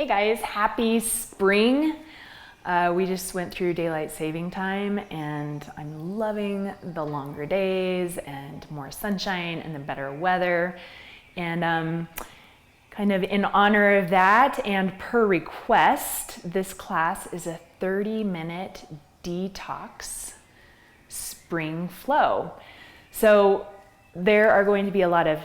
Hey guys, happy spring. We just went through daylight saving time and I'm loving the longer days and more sunshine and the better weather. And kind of in honor of that and per request, this class is a 30-minute detox spring flow. So there are going to be a lot of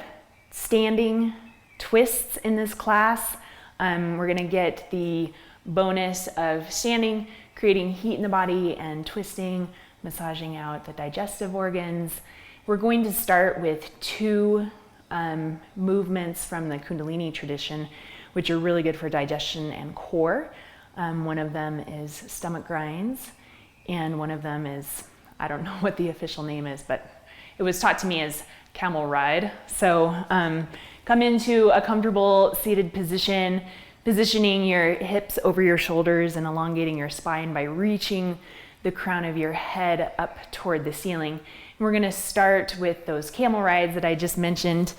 standing twists in this class. We're gonna get the bonus of standing, creating heat in the body, and twisting, massaging out the digestive organs. We're going to start with two movements from the Kundalini tradition, which are really good for digestion and core. One of them is stomach grinds, and one of them is, I don't know what the official name is, but it was taught to me as camel ride. So come into a comfortable seated position, positioning your hips over your shoulders and elongating your spine by reaching the crown of your head up toward the ceiling. And we're gonna start with those camel rides that I just mentioned.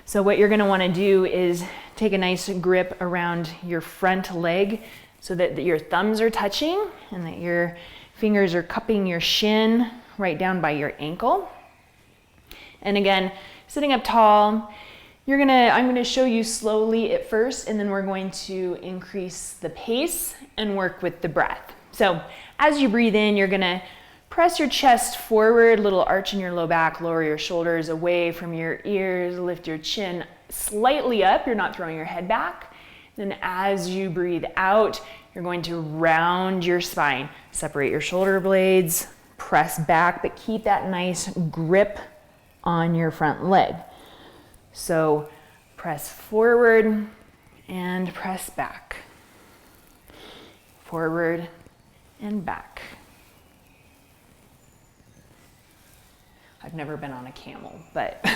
So what you're gonna wanna do is take a nice grip around your front leg so that your thumbs are touching and that your fingers are cupping your shin right down by your ankle. And again, sitting up tall, I'm gonna show you slowly at first, and then we're going to increase the pace and work with the breath. So as you breathe in, you're gonna press your chest forward, little arch in your low back, lower your shoulders away from your ears, lift your chin slightly up, you're not throwing your head back. Then as you breathe out, you're going to round your spine, separate your shoulder blades, press back, but keep that nice grip on your front leg. So press forward and press back. Forward and back. I've never been on a camel, but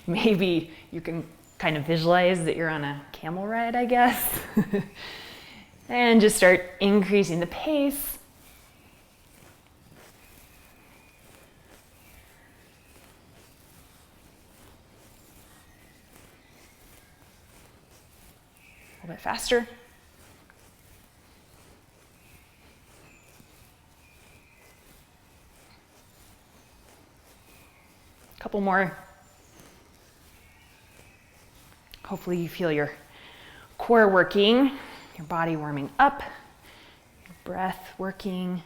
maybe you can kind of visualize that you're on a camel ride, I guess. And just start increasing the pace. A little bit faster. A couple more. Hopefully you feel your core working, your body warming up, your breath working,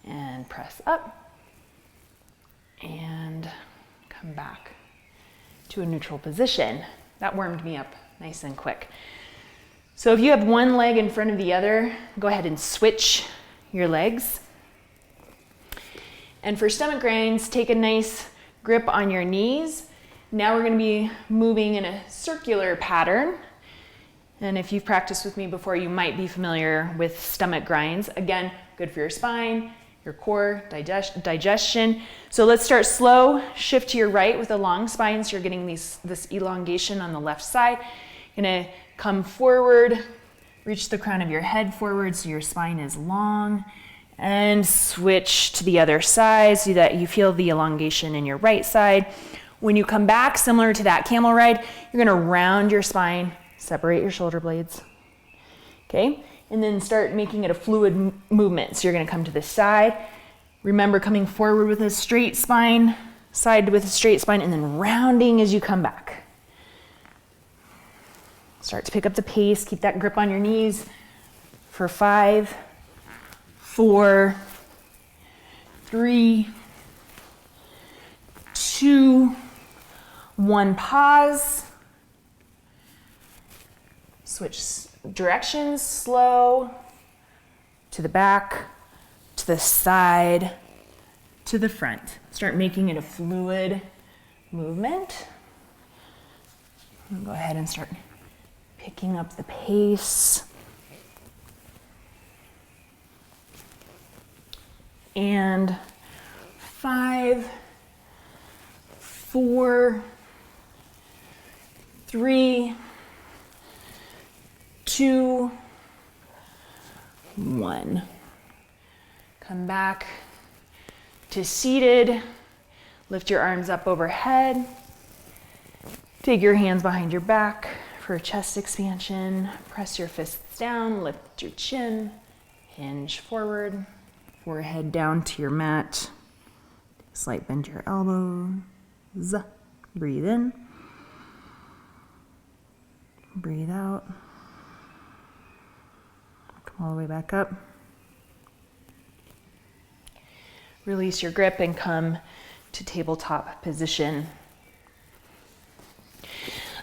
and press up and come back to a neutral position. That warmed me up nice and quick. So if you have one leg in front of the other, go ahead and switch your legs. And for stomach grinds, take a nice grip on your knees. Now we're gonna be moving in a circular pattern. And if you've practiced with me before, you might be familiar with stomach grinds. Again, good for your spine, your core, digestion. So let's start slow, shift to your right with a long spine so you're getting this elongation on the left side. You're gonna come forward, reach the crown of your head forward so your spine is long, and switch to the other side so that you feel the elongation in your right side. When you come back, similar to that camel ride, you're gonna round your spine, separate your shoulder blades, okay? And then start making it a fluid movement. So you're gonna come to the side. Remember coming forward with a straight spine, side with a straight spine, and then rounding as you come back. Start to pick up the pace, keep that grip on your knees for 5, 4, 3, 2, 1, pause. Switch directions, slow, to the back, to the side, to the front. Start making it a fluid movement. And go ahead and start picking up the pace. And 5, 4, 3, 2, 1. Come back to seated. Lift your arms up overhead. Take your hands behind your back For chest expansion, press your fists down, lift your chin, hinge forward, forehead down to your mat. Slight bend to your elbows. Breathe in. Breathe out. Come all the way back up. Release your grip and come to tabletop position.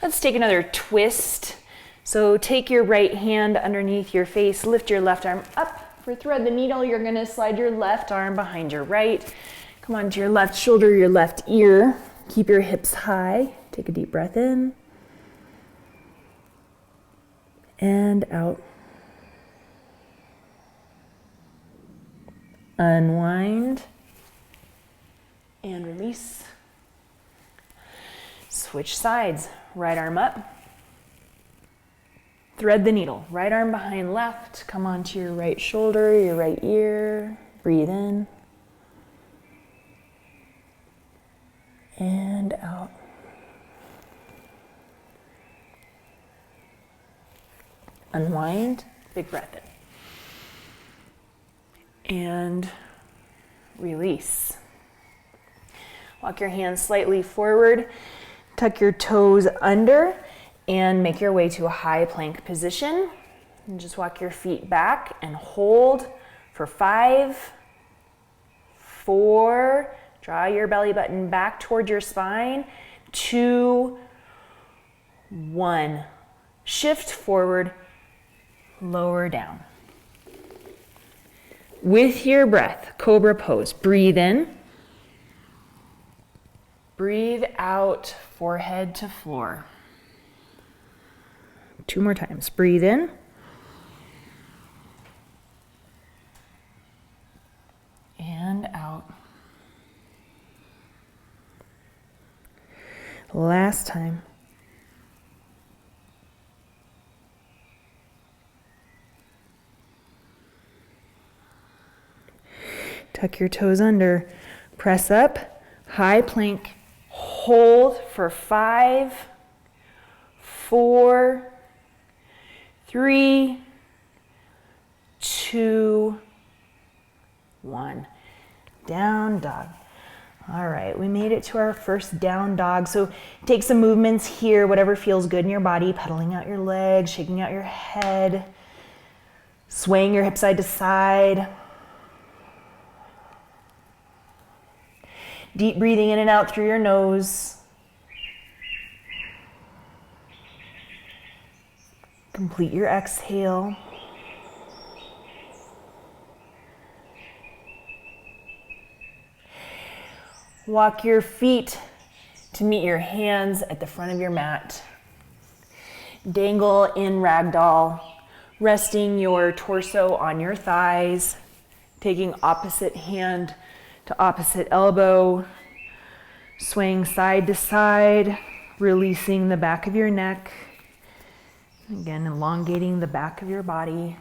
Let's take another twist. So take your right hand underneath your face, lift your left arm up. For thread the needle, you're gonna slide your left arm behind your right. Come onto your left shoulder, your left ear. Keep your hips high. Take a deep breath in. And out. Unwind. And release. Switch sides. Right arm up. Thread the needle. Right arm behind left. Come onto your right shoulder, your right ear. Breathe in. And out. Unwind. Big breath in. And release. Walk your hands slightly forward. Tuck your toes under and make your way to a high plank position. And just walk your feet back and hold for 5, 4, draw your belly button back toward your spine, 2, 1. Shift forward, lower down. With your breath, cobra pose. Breathe in. Breathe out, forehead to floor. 2 more times. Breathe in. And out. Last time. Tuck your toes under. Press up. High plank. Hold for 5, 4, 3, 2, 1. Down dog. All right, we made it to our first down dog. So take some movements here, whatever feels good in your body, pedaling out your legs, shaking out your head, swaying your hips side to side. Deep breathing in and out through your nose. Complete your exhale. Walk your feet to meet your hands at the front of your mat. Dangle in ragdoll, resting your torso on your thighs, taking opposite hand to opposite elbow, swaying side to side, releasing the back of your neck. Again, elongating the back of your body.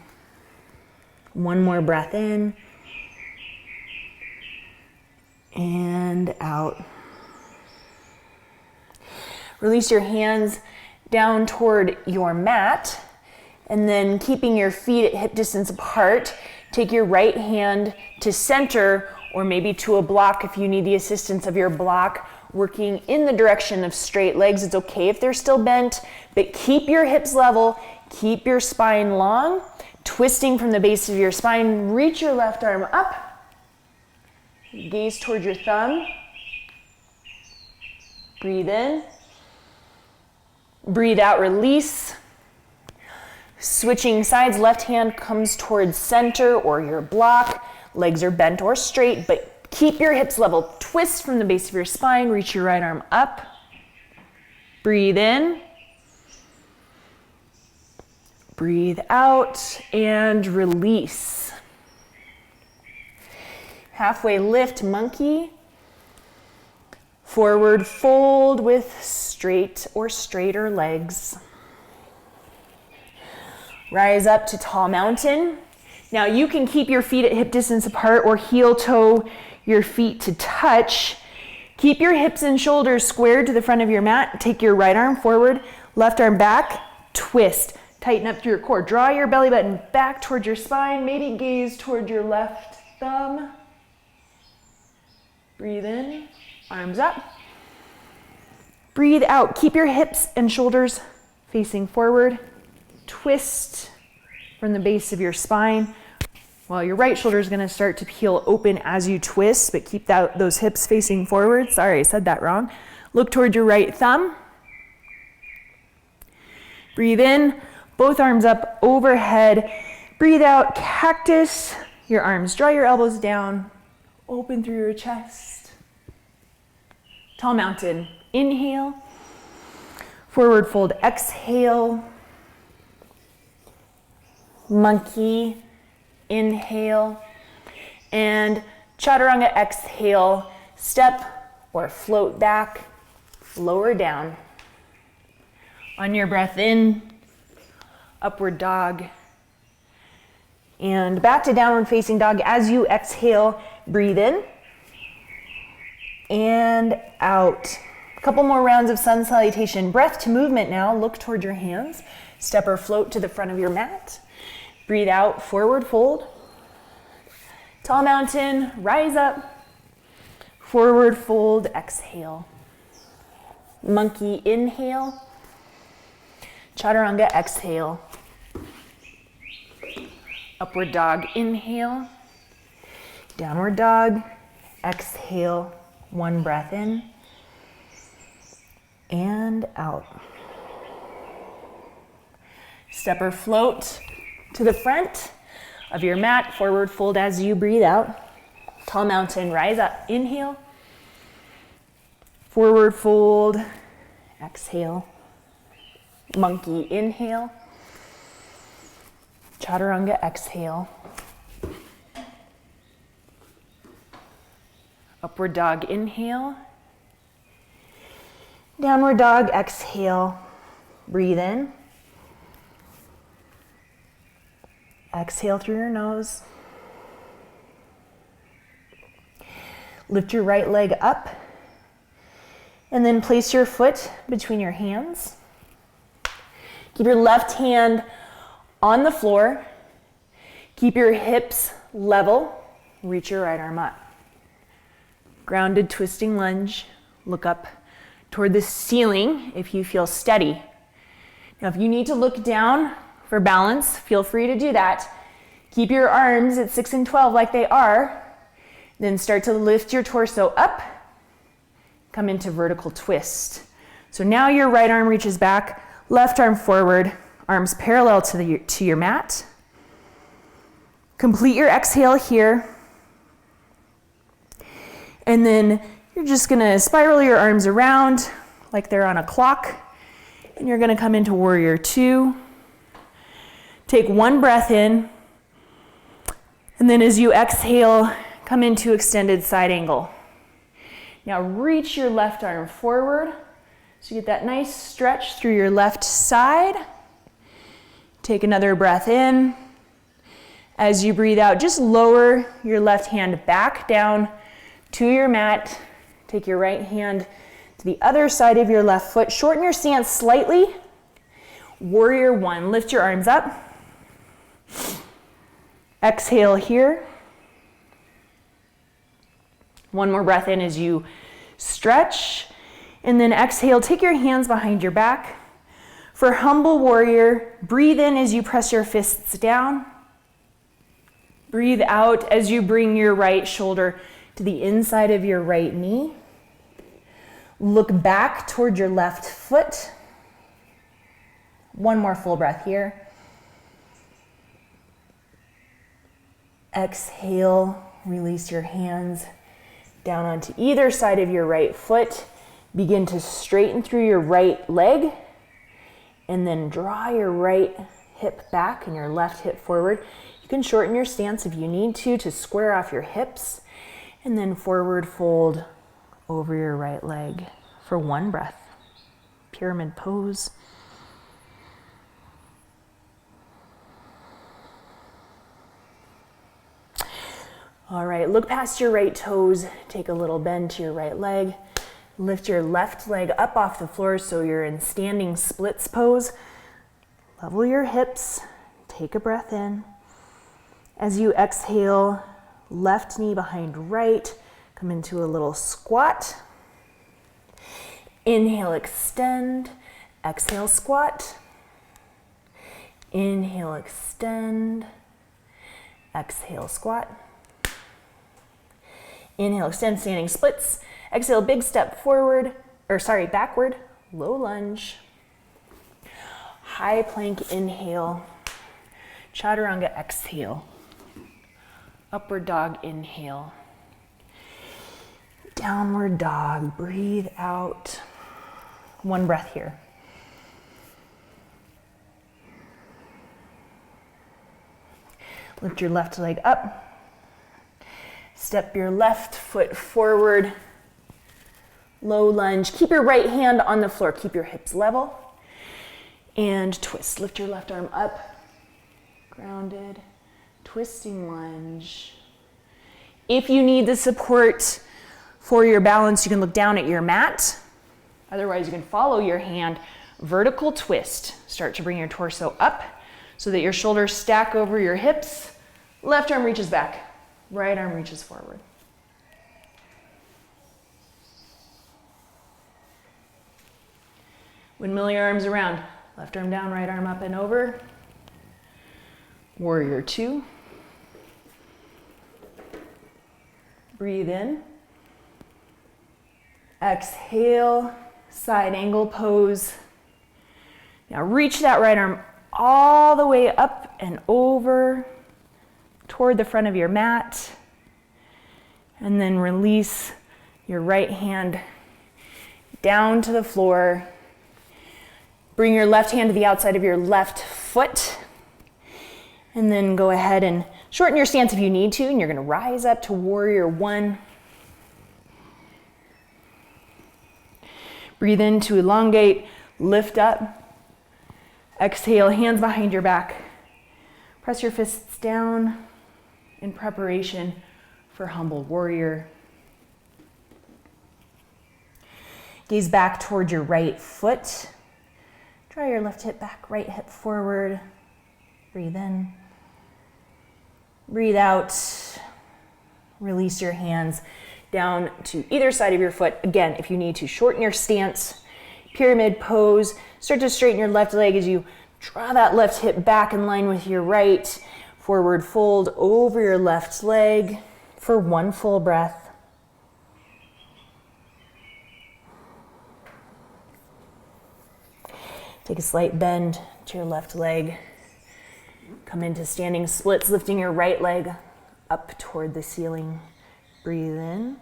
1 more breath in. And out. Release your hands down toward your mat, and then keeping your feet at hip distance apart, take your right hand to center, or maybe to a block if you need the assistance of your block, working in the direction of straight legs. It's okay if they're still bent, but keep your hips level, keep your spine long, twisting from the base of your spine. Reach your left arm up, gaze toward your thumb. Breathe in, breathe out, release. Switching sides, left hand comes towards center or your block. Legs are bent or straight, but keep your hips level. Twist from the base of your spine. Reach your right arm up. Breathe in. Breathe out and release. Halfway lift, monkey. Forward fold with straight or straighter legs. Rise up to tall mountain. Now you can keep your feet at hip distance apart or heel toe your feet to touch. Keep your hips and shoulders squared to the front of your mat. Take your right arm forward, left arm back. twist. Tighten up through your core. Draw your belly button back towards your spine. Maybe gaze toward your left thumb. Breathe in, arms up. Breathe out. Keep your hips and shoulders facing forward. Twist from the base of your spine. Well, your right shoulder is going to start to peel open as you twist, but keep those hips facing forward. Sorry, I said that wrong. Look toward your right thumb. Breathe in, both arms up overhead. Breathe out, cactus. Your arms, draw your elbows down. Open through your chest. Tall mountain, inhale. Forward fold, exhale. Monkey, inhale. And chaturanga, exhale. Step or float back, lower down. On your breath in, upward dog. And back to downward facing dog. As you exhale, breathe in and out. A couple more rounds of sun salutation. Breath to movement now. Look toward your hands. Step or float to the front of your mat. Breathe out, forward fold. Tall mountain, rise up. Forward fold, exhale. Monkey, inhale. Chaturanga, exhale. Upward dog, inhale. Downward dog, exhale. One breath in and out. Step or float to the front of your mat. Forward fold as you breathe out. Tall mountain, rise up. Inhale. Forward fold. Exhale. Monkey, inhale. Chaturanga, exhale. Upward dog, inhale. Downward dog, exhale. Breathe in. Exhale through your nose. Lift your right leg up. And then place your foot between your hands. Keep your left hand on the floor. Keep your hips level. Reach your right arm up. Grounded twisting lunge. Look up toward the ceiling if you feel steady. Now if you need to look down for balance, feel free to do that. Keep your arms at 6 and 12 like they are. Then start to lift your torso up. Come into vertical twist. So now your right arm reaches back, left arm forward, arms parallel to your mat. Complete your exhale here. And then you're just gonna spiral your arms around like they're on a clock. And you're gonna come into warrior two. Take one breath in. And then as you exhale, come into extended side angle. Now reach your left arm forward. So you get that nice stretch through your left side. Take another breath in. As you breathe out, just lower your left hand back down to your mat. Take your right hand to the other side of your left foot. Shorten your stance slightly. Warrior one, lift your arms up. Exhale here. One more breath in as you stretch. And then exhale, take your hands behind your back. For humble warrior, breathe in as you press your fists down. Breathe out as you bring your right shoulder to the inside of your right knee. Look back toward your left foot. One more full breath here. Exhale, release your hands down onto either side of your right foot. Begin to straighten through your right leg and then draw your right hip back and your left hip forward. You can shorten your stance if you need to square off your hips and then forward fold over your right leg for one breath. Pyramid pose. All right, look past your right toes, take a little bend to your right leg. Lift your left leg up off the floor so you're in standing splits pose. Level your hips, take a breath in. As you exhale, left knee behind right, come into a little squat. Inhale, extend, exhale, squat. Inhale, extend, exhale, squat. Inhale, extend, standing splits. Exhale, big step forward, backward, low lunge. High plank, inhale. Chaturanga, exhale. Upward dog, inhale. Downward dog, breathe out. One breath here. Lift your left leg up. Step your left foot forward. Low lunge. Keep your right hand on the floor. Keep your hips level. And twist. Lift your left arm up. Grounded. Twisting lunge. If you need the support for your balance, you can look down at your mat. Otherwise, you can follow your hand. Vertical twist. Start to bring your torso up so that your shoulders stack over your hips. Left arm reaches back. Right arm reaches forward. Windmill your arms around. Left arm down, right arm up and over. Warrior two. Breathe in. Exhale, side angle pose. Now reach that right arm all the way up and over toward the front of your mat. And then release your right hand down to the floor. Bring your left hand to the outside of your left foot. And then go ahead and shorten your stance if you need to. And you're going to rise up to warrior one. Breathe in to elongate, lift up. Exhale, hands behind your back. Press your fists down in preparation for humble warrior. Gaze back toward your right foot. Draw your left hip back, right hip forward. Breathe in. Breathe out. Release your hands down to either side of your foot. Again, if you need to shorten your stance, pyramid pose. Start to straighten your left leg as you draw that left hip back in line with your right. Forward fold over your left leg for one full breath. Take a slight bend to your left leg. Come into standing splits, lifting your right leg up toward the ceiling. Breathe in.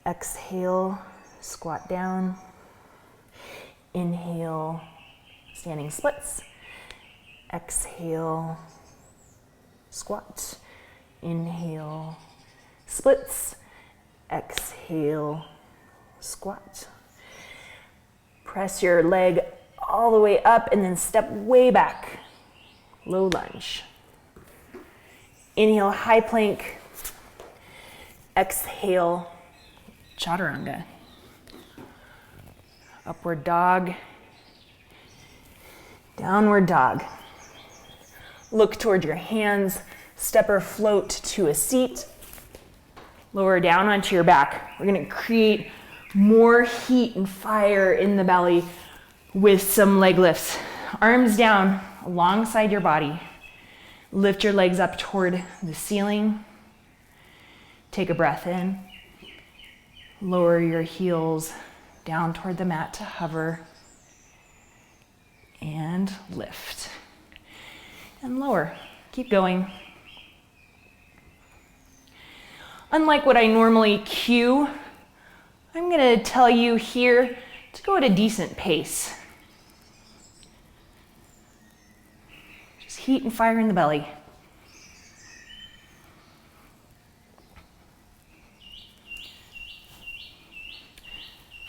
Exhale, squat down. Inhale, standing splits. Exhale, squat. Inhale, splits. Exhale, squat. Press your leg all the way up and then step way back. Low lunge. Inhale, high plank. Exhale, chaturanga. Upward dog. Downward dog. Look toward your hands. Step or float to a seat. Lower down onto your back. We're going to create more heat and fire in the belly with some leg lifts. Arms down alongside your body. Lift your legs up toward the ceiling. Take a breath in. Lower your heels down toward the mat to hover. And lift. And lower. Keep going. Unlike what I normally cue, I'm going to tell you here to go at a decent pace. Just heat and fire in the belly.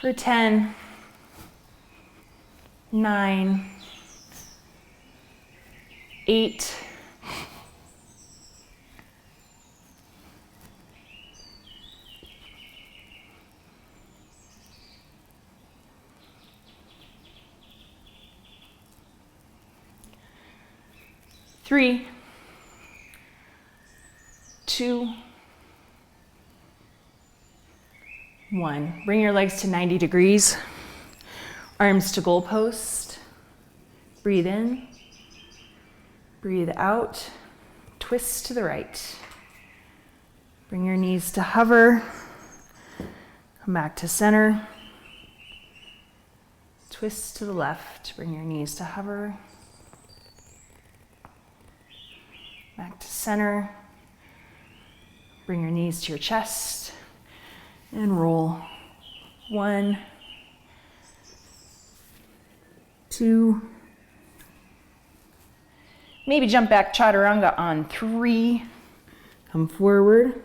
For 10, 9, 8, 3, 2, 1. Bring your legs to 90 degrees. Arms to goalpost. Breathe in. Breathe out. Twist to the right. Bring your knees to hover. Come back to center. Twist to the left. Bring your knees to hover. Back to center. Bring your knees to your chest and roll. 1, 2. Maybe jump back chaturanga on 3. Come forward.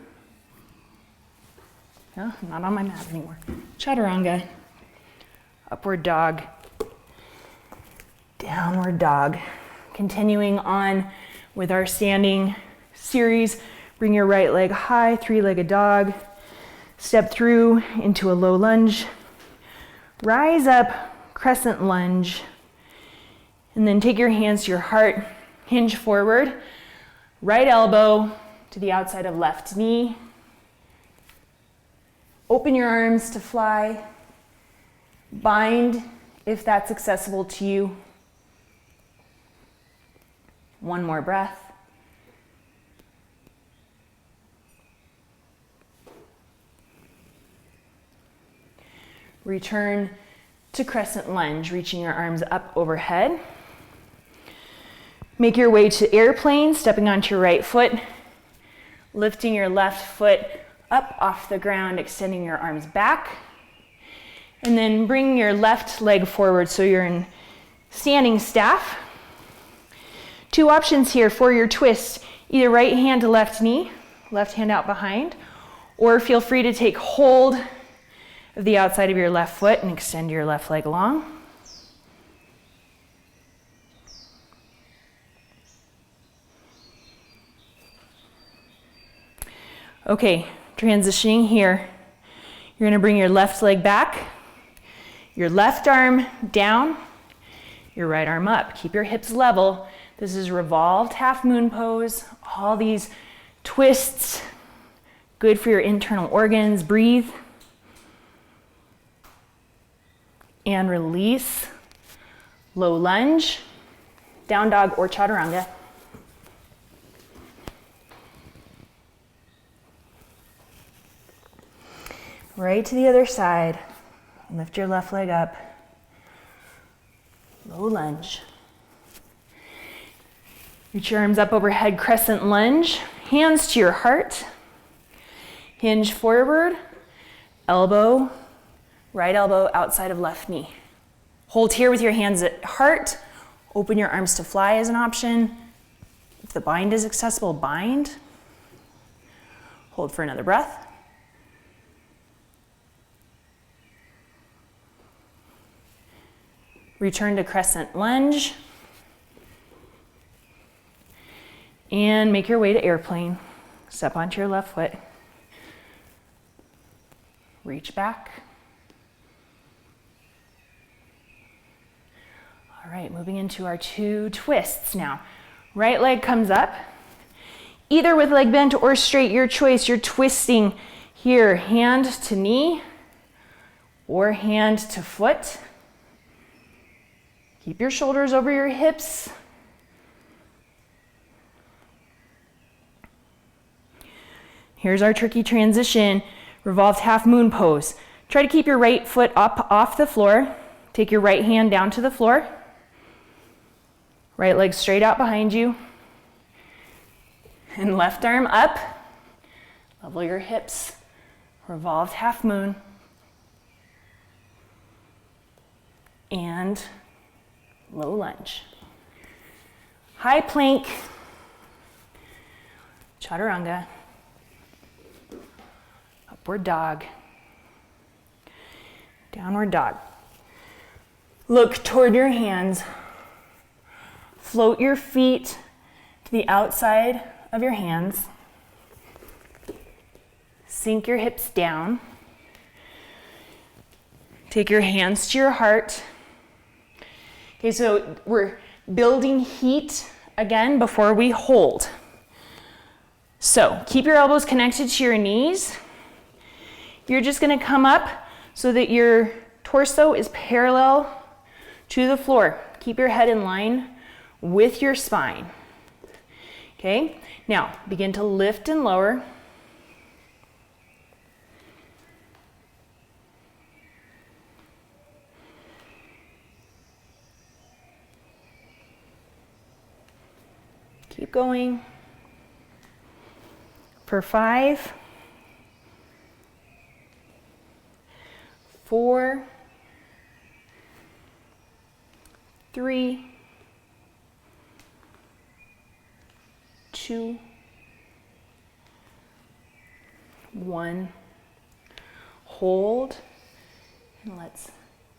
No, I'm not on my mat anymore. Chaturanga. Upward dog. Downward dog. Continuing on with our standing series. Bring your right leg high, 3-legged dog. Step through into a low lunge. Rise up, crescent lunge. And then take your hands to your heart. Hinge forward. Right elbow to the outside of left knee. Open your arms to fly. Bind if that's accessible to you. One more breath. Return to crescent lunge, reaching your arms up overhead. Make your way to airplane, stepping onto your right foot, lifting your left foot up off the ground, extending your arms back, and then bring your left leg forward so you're in standing staff. 2 options here for your twist, either right hand to left knee, left hand out behind, or feel free to take hold of the outside of your left foot and extend your left leg long. Okay, transitioning here. You're going to bring your left leg back, your left arm down, your right arm up. Keep your hips level. This is revolved half moon pose. All these twists, good for your internal organs. Breathe. And release. Low lunge, down dog or chaturanga. Right to the other side. Lift your left leg up. Low lunge. Reach your arms up overhead, crescent lunge. Hands to your heart. Hinge forward. Elbow, right elbow outside of left knee. Hold here with your hands at heart. Open your arms to fly as an option. If the bind is accessible, bind. Hold for another breath. Return to crescent lunge. And make your way to airplane. Step onto your left foot. Reach back. All right, moving into our 2 twists now. Right leg comes up. Either with leg bent or straight, your choice. You're twisting here, hand to knee or hand to foot. Keep your shoulders over your hips. Here's our tricky transition, revolved half moon pose. Try to keep your right foot up off the floor. Take your right hand down to the floor. Right leg straight out behind you. And left arm up. Level your hips. Revolved half moon. And low lunge. High plank. Chaturanga. Upward dog. Downward dog. Look toward your hands. Float your feet to the outside of your hands. Sink your hips down. Take your hands to your heart. Okay, so we're building heat again before we hold. So keep your elbows connected to your knees. You're just gonna come up so that your torso is parallel to the floor. Keep your head in line with your spine. Okay, now begin to lift and lower. Keep going. For 5, 4, 3, 2, 1. Hold, and let's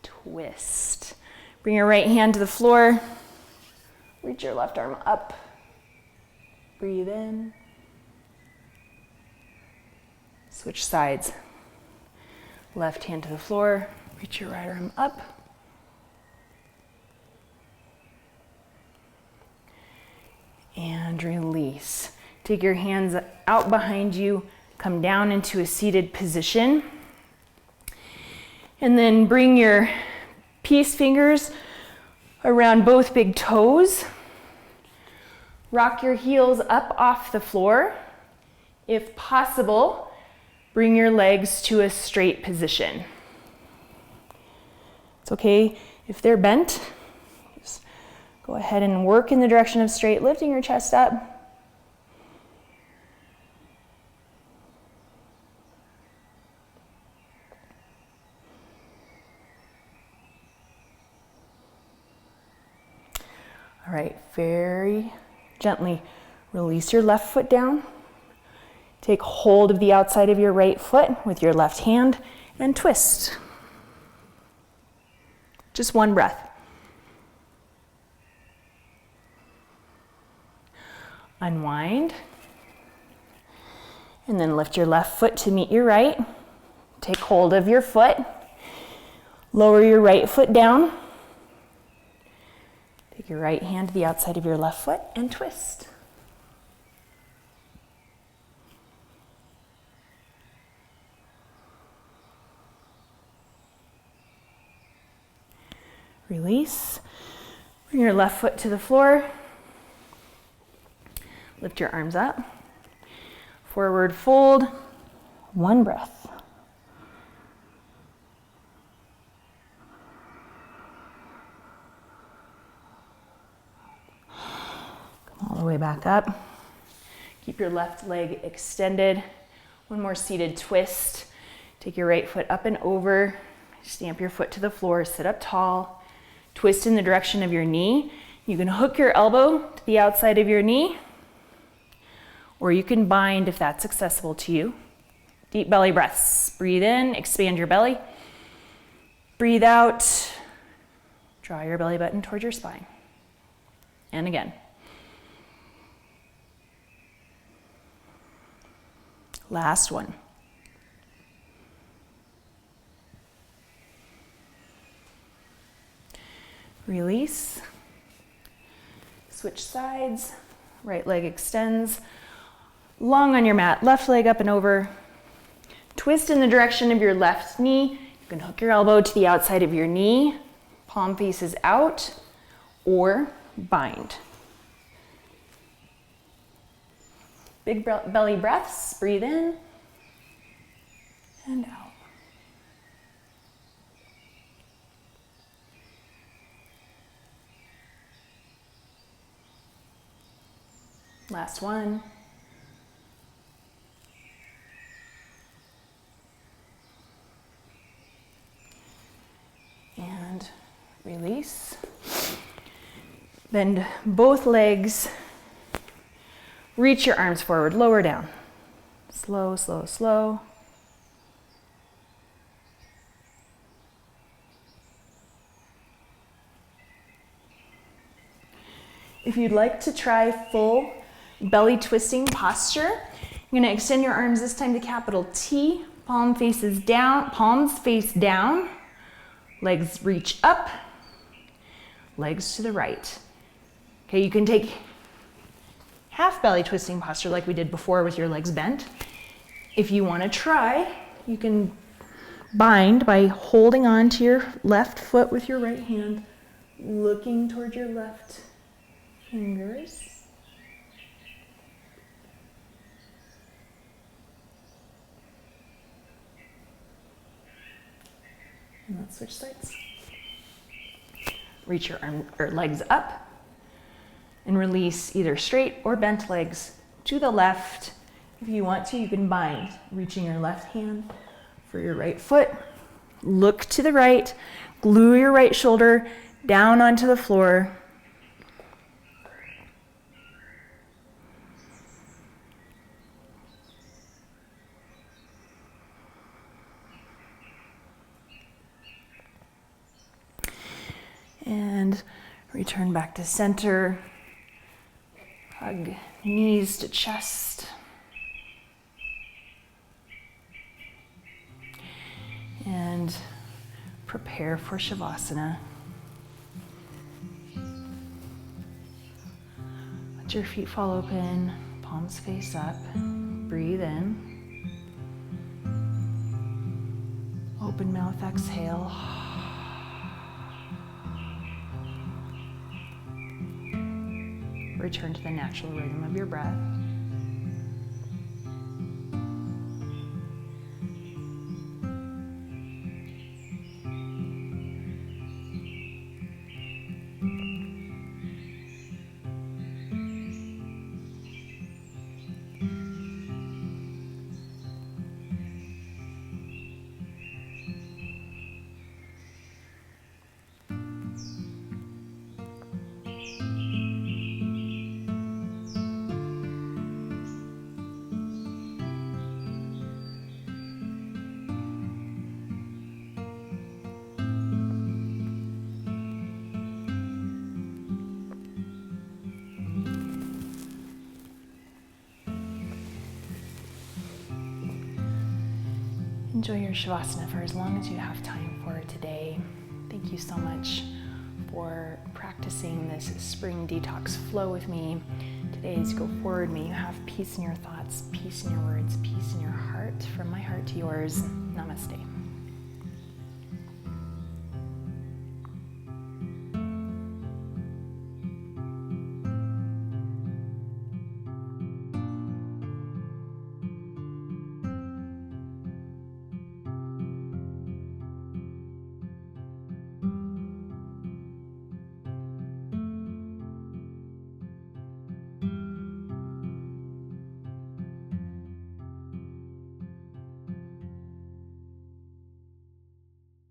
twist. Bring your right hand to the floor. Reach your left arm up. Breathe in. Switch sides. Left hand to the floor. Reach your right arm up. And release. Take your hands out behind you. Come down into a seated position. And then bring your peace fingers around both big toes. Rock your heels up off the floor. If possible, bring your legs to a straight position. It's okay if they're bent. Just go ahead and work in the direction of straight, lifting your chest up. All right, very gently release your left foot down. Take hold of the outside of your right foot with your left hand and twist. Just one breath. Unwind. And then lift your left foot to meet your right. Take hold of your foot. Lower your right foot down. Take your right hand to the outside of your left foot and twist. Release. Bring your left foot to the floor. Lift your arms up. Forward fold. One breath. Come all the way back up. Keep your left leg extended. One more seated twist. Take your right foot up and over. Stamp your foot to the floor. Sit up tall. Twist in the direction of your knee. You can hook your elbow to the outside of your knee, or you can bind if that's accessible to you. Deep belly breaths. Breathe in, expand your belly. Breathe out, draw your belly button towards your spine. And again. Last one. Release. Switch sides. Right leg extends. Long on your mat. Left leg up and over. Twist in the direction of your left knee. You can hook your elbow to the outside of your knee. Palm faces out. Or bind. Big belly breaths. Breathe in. And out. Last one. And release. Bend both legs. Reach your arms forward, lower down. Slow, slow, slow. If you'd like to try full belly twisting posture, you're going to extend your arms this time to capital T, palms face down, legs reach up, legs to the right. Okay, you can take half belly twisting posture like we did before with your legs bent. If you want to try, you can bind by holding on to your left foot with your right hand, looking toward your left fingers. And let's switch sides. Reach your arm or legs up and release either straight or bent legs to the left. If you want to, you can bind, reaching your left hand for your right foot. Look to the right, glue your right shoulder down onto the floor. And return back to center. Hug knees to chest. And prepare for Shavasana. Let your feet fall open, palms face up. Breathe in. Open mouth, exhale. Return to the natural rhythm of your breath. Enjoy your Shavasana for as long as you have time for today. Thank you so much for practicing this spring detox flow with me. Today, as you go forward, may you have peace in your thoughts, peace in your words, peace in your heart. From my heart to yours, namaste.